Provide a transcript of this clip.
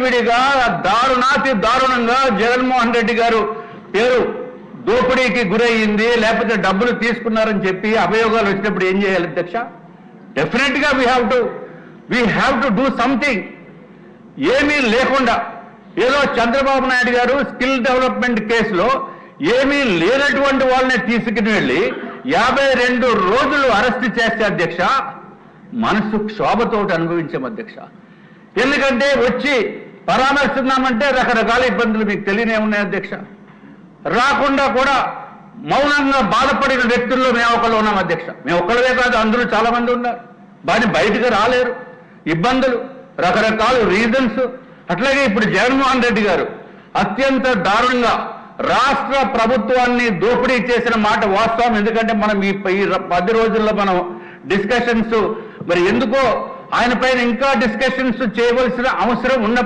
విడిగా దారుణాతి దారుణంగా జగన్మోహన్ రెడ్డి గారు పేరు దోపిడీకి గురయ్యింది, లేకపోతే డబ్బులు తీసుకున్నారని చెప్పి అభియోగాలు వచ్చినప్పుడు ఏం చేయాలి అధ్యక్ష? డెఫినెట్ గా we have to do something. ఏమీ లేకుండా ఏదో చంద్రబాబు నాయుడు గారు స్కిల్ డెవలప్మెంట్ కేసులో ఏమీ లేనటువంటి వాళ్ళని తీసుకుని వెళ్ళి 52 రోజులు అరెస్ట్ చేస్తే అధ్యక్ష మనసు క్షోభతోటి అనుభవించాం అధ్యక్ష. ఎందుకంటే వచ్చి పరామర్శిద్దామంటే రకరకాల ఇబ్బందులు మీకు తెలియనే ఉన్నాయి అధ్యక్ష. రాకుండా కూడా మౌనంగా బాధపడిన వ్యక్తుల్లో మేము ఒకళ్ళు ఉన్నాం అధ్యక్ష. మేము ఒక్కళ్ళే కాదు, అందులో చాలా మంది ఉన్నారు. బయటకు రాలేరు, ఇబ్బందులు, రకరకాల రీజన్స్. అట్లాగే ఇప్పుడు జగన్మోహన్ రెడ్డి గారు అత్యంత దారుణంగా రాష్ట్ర ప్రభుత్వాన్ని దోపిడీ చేసిన మాట వాస్తవం. ఎందుకంటే మనం ఈ 10 రోజుల్లో మనం డిస్కషన్స్ మరి ఎందుకో ఆయన పైన ఇంకా డిస్కషన్స్ చేయవలసిన అవసరం ఉన్న